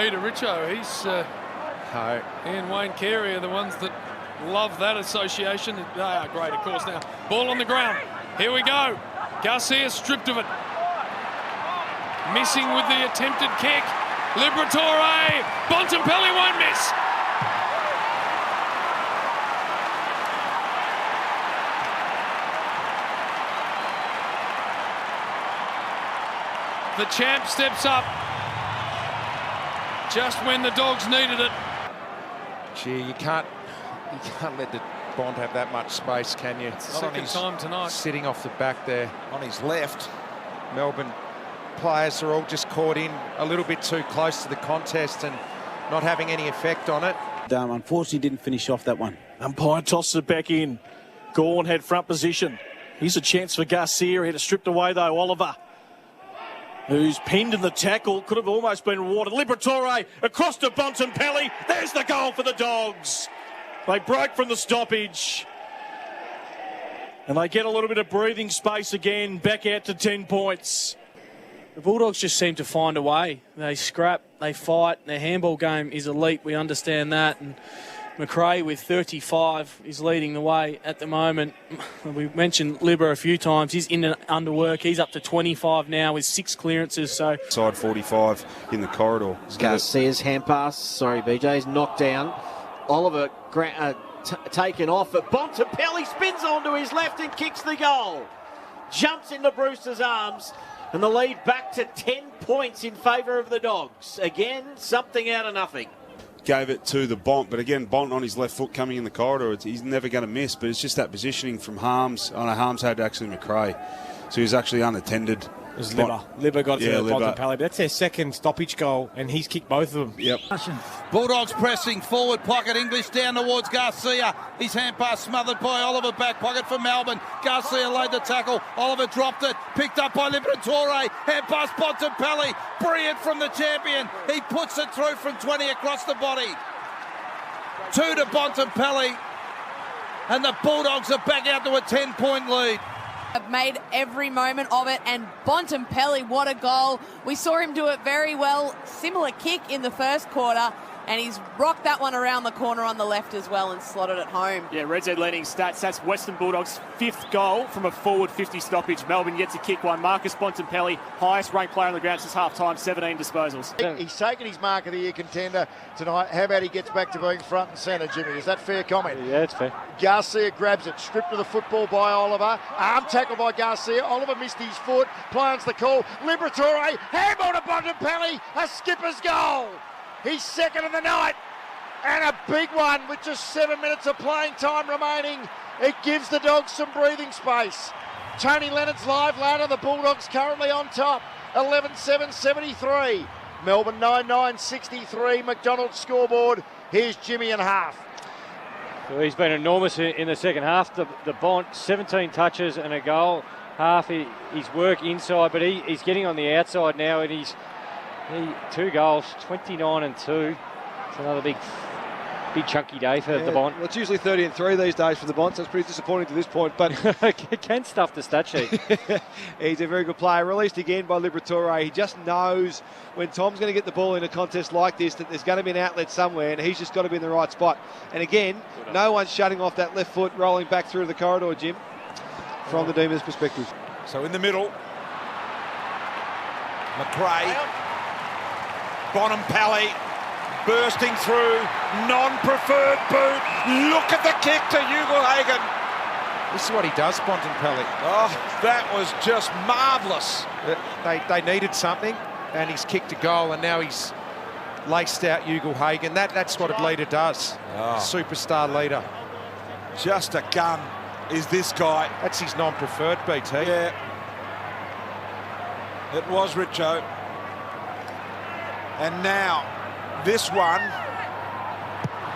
Peter Richo, he's and Wayne Carey are the ones that love that association. They are great, of course. Now, ball on the ground. Here we go. Garcia stripped of it. Missing with the attempted kick. Liberatore. Bontempelli won't miss. The champ steps up just when the Dogs needed it. Gee, you can't let the Bont have that much space, can you? Second time tonight. Sitting off the back there. On his left. Melbourne players are all just caught in a little bit too close to the contest and not having any effect on it. Unfortunately, didn't finish off that one. Umpire tosses it back in. Gawn had front position. Here's a chance for Garcia. He had it stripped away, though. Oliver, who's pinned in the tackle, could have almost been rewarded. Liberatore across to Bontempelli. There's the goal for the Dogs. They broke from the stoppage. And they get a little bit of breathing space again, back out to 10 points. The Bulldogs just seem to find a way. They scrap, they fight. Their handball game is elite, we understand that. And McRae with 35 is leading the way at the moment. We mentioned Libber a few times. He's in under work. He's up to 25 now with 6 clearances. So side 45 in the corridor. Garcia's hand pass. Sorry, BJ's knocked down. Oliver taken off, but Bontempelli spins onto his left and kicks the goal. Jumps into Brewster's arms, and the lead back to 10 points in favour of the Dogs. Again, something out of nothing. Gave it to the Bont, but again, Bont on his left foot coming in the corridor. He's never going to miss, but it's just that positioning from Harms. I know Harms had actually McRae, so he was actually unattended. It was Libber. Libber got to Bontempelli, but that's their second stoppage goal, and he's kicked both of them. Yep. Bulldogs pressing forward pocket. English down towards Garcia. His hand pass smothered by Oliver. Back pocket for Melbourne. Garcia laid the tackle. Oliver dropped it. Picked up by Liberatore. Hand pass Bontempelli. Brilliant from the champion. He puts it through from 20 across the body. 2 to Bontempelli. And the Bulldogs are back out to a 10-point lead. Have made every moment of it, and Bontempelli, what a goal. We saw him do it very well. Similar kick in the first quarter, and he's rocked that one around the corner on the left as well and slotted it home. Yeah, Red Z leading stats. That's Western Bulldogs' 5th goal from a forward 50 stoppage. Melbourne yet to kick one. Marcus Bontempelli, highest ranked player on the ground since half-time, 17 disposals. He's taken his mark of the year contender tonight. How about he gets back to being front and centre, Jimmy? Is that fair comment? Yeah, it's fair. Garcia grabs it, stripped of the football by Oliver. Arm tackle by Garcia. Oliver missed his foot. Plans the call. Liberatore, handball to Bontempelli. A skipper's goal. He's second of the night. And a big one with just 7 minutes of playing time remaining. It gives the Dogs some breathing space. Tony Leonard's live ladder. The Bulldogs currently on top. 11-7-73. Melbourne 9-9-63. McDonald's scoreboard. Here's Jimmy and half. So he's been enormous in the second half. The Bont, 17 touches and a goal. Half his work inside, but he's getting on the outside now, and he's 2 goals, 29 and 2. It's another big chunky day for the Bont. Well, it's usually 30 and 3 these days for the Bont, so it's pretty disappointing to this point, but can stuff the stat sheet. He's a very good player. Released again by Liberatore. He just knows when Tom's going to get the ball in a contest like this that there's going to be an outlet somewhere, and he's just got to be in the right spot. And again, no one's shutting off that left foot, rolling back through the corridor, Jim, from the Demons' perspective. So in the middle, McRae, Bontempelli bursting through, non-preferred boot. Look at the kick to Ugelhagen. This is what he does, Bontempelli. Oh, that was just marvellous. They needed something, and he's kicked a goal, and now he's laced out Ugelhagen. That's what a leader does. Oh. Superstar leader. Just a gun is this guy. That's his non-preferred, BT. Yeah. It was Richo. And now, this one.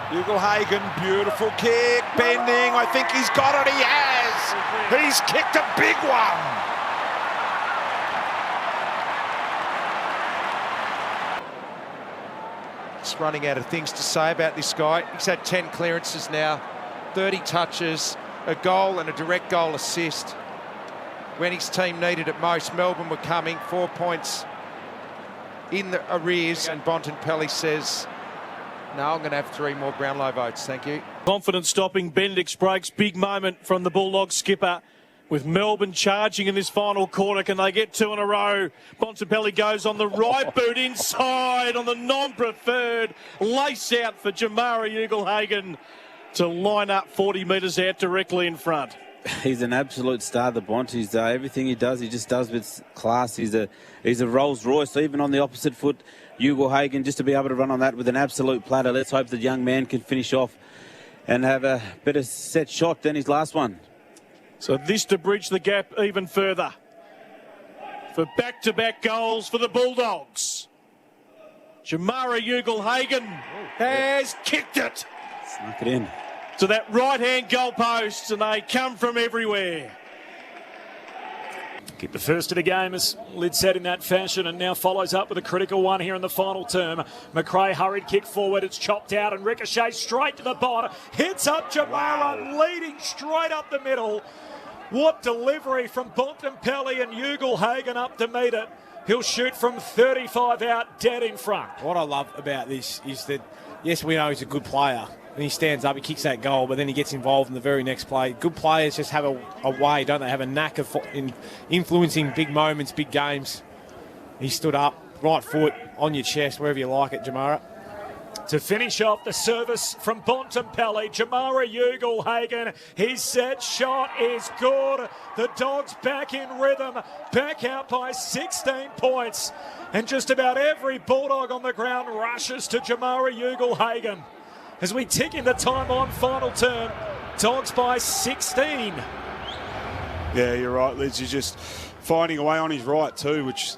Ugelhagen, beautiful kick, bending. I think he's got it. He has. He's kicked a big one. Just running out of things to say about this guy. He's had 10 clearances now, 30 touches, a goal and a direct goal assist. When his team needed it most, Melbourne were coming 4 points in the arrears, and Bontempelli says, no, I'm going to have 3 more Brownlow votes, thank you. Confident stopping. Bendix breaks. Big moment from the Bulldogs skipper. With Melbourne charging in this final quarter, can they get 2 in a row? Bontempelli goes on the right boot inside on the non-preferred. Lace out for Jamara Ugle-Hagan to line up 40 metres out directly in front. He's an absolute star, the Bont. He's everything he just does with class. He's a Rolls Royce. So even on the opposite foot, Ugle-Hagan, just to be able to run on that with an absolute platter. Let's hope the young man can finish off and have a better set shot than his last one. So this to bridge the gap even further for back-to-back goals for the Bulldogs. Jamara Ugle-Hagan has kicked it. Snuck it in. To that right-hand goalpost, and they come from everywhere. Get the first of the game, as Lid said, in that fashion, and now follows up with a critical one here in the final term. McRae hurried kick forward, it's chopped out and ricochets straight to the bottom. Hits up Jamara, leading straight up the middle. What delivery from Bontempelli and Ugle-Hagan up to meet it. He'll shoot from 35 out, dead in front. What I love about this is that, yes, we know he's a good player. And he stands up, he kicks that goal, but then he gets involved in the very next play. Good players just have a way, don't they? Have a knack of influencing big moments, big games. He stood up, right foot, on your chest, wherever you like it, Jamara. To finish off the service from Bontempelli, Jamara Ugle-Hagan, his set shot is good. The Dogs back in rhythm, back out by 16 points. And just about every Bulldog on the ground rushes to Jamara Ugle-Hagan. As we tick in the time on final term, Dogs by 16. Yeah, you're right, Liz. He's just finding a way on his right too, which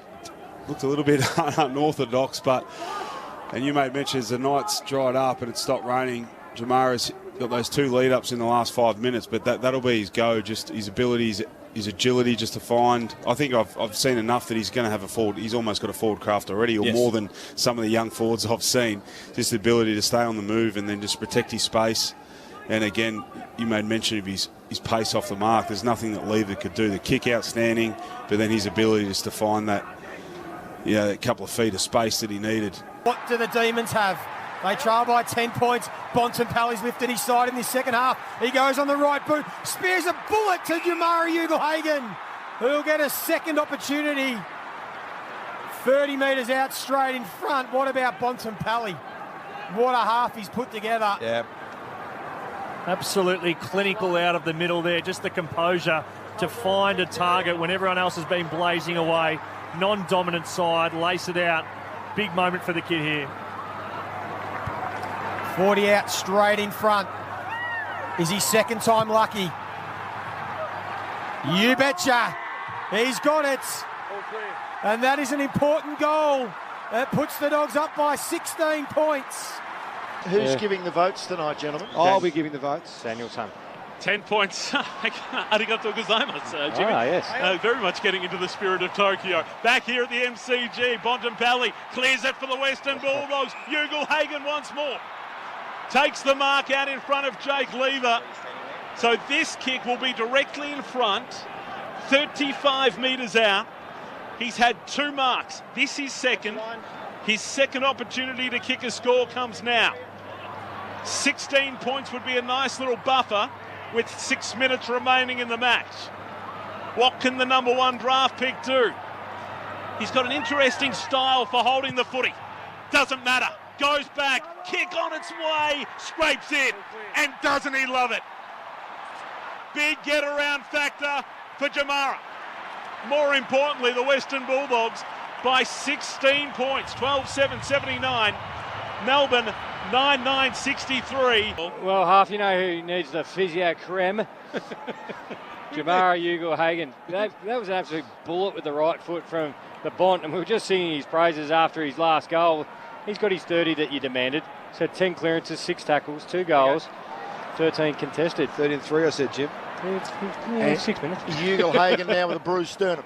looked a little bit unorthodox, but... And you made mention as the night's dried up and it stopped raining, Jamara's got those 2 lead-ups in the last 5 minutes, but that'll be his go, just his abilities, his agility just to find. I think I've seen enough that he's going to have a forward. He's almost got a forward craft already, or more than some of the young forwards I've seen. Just the ability to stay on the move and then just protect his space. And again, you made mention of his pace off the mark. There's nothing that Lever could do. The kick outstanding, but then his ability just to find that, that couple of feet of space that he needed. What do the Demons have? They trail by 10 points. Bontempelli's lifted his side in this second half. He goes on the right boot, spears a bullet to Jamara Ugle-Hagan, who'll get a second opportunity. 30 metres out straight in front. What about Bontempelli? What a half he's put together. Yeah. Absolutely clinical out of the middle there. Just the composure to find a target when everyone else has been blazing away. Non-dominant side, lace it out. Big moment for the kid here. 40 out straight in front. Is he second time lucky? You betcha. He's got it. And that is an important goal. That puts the Dogs up by 16 points. Who's giving the votes tonight, gentlemen? I'll be giving the votes. Daniel-san. 10 points. Arigato gozaimasu, Jimmy. Yes. Very much getting into the spirit of Tokyo. Back here at the MCG, Bontempelli clears it for the Western Bulldogs. Ugle-Hagan once more. Takes the mark out in front of Jake Lever. So this kick will be directly in front, 35 metres out. He's had 2 marks. This is second. His second opportunity to kick a score comes now. 16 points would be a nice little buffer with 6 minutes remaining in the match. What can the number 1 draft pick do? He's got an interesting style for holding the footy. Doesn't matter. Goes back, kick on its way, scrapes in, and doesn't he love it? Big get-around factor for Jamara. More importantly, the Western Bulldogs by 16 points, 12-7-79. Melbourne 9-9-63. Well, half you know who needs the physio creme. Jamara Ugle-Hagan. That was an absolute bullet with the right foot from the Bont, and we were just singing his praises after his last goal. He's got his 30 that you demanded. So 10 clearances, 6 tackles, 2 goals, 13 contested. 13-3, I said, Jim. Yeah, 6 minutes. Ugle-Hagan now with a bruised sternum.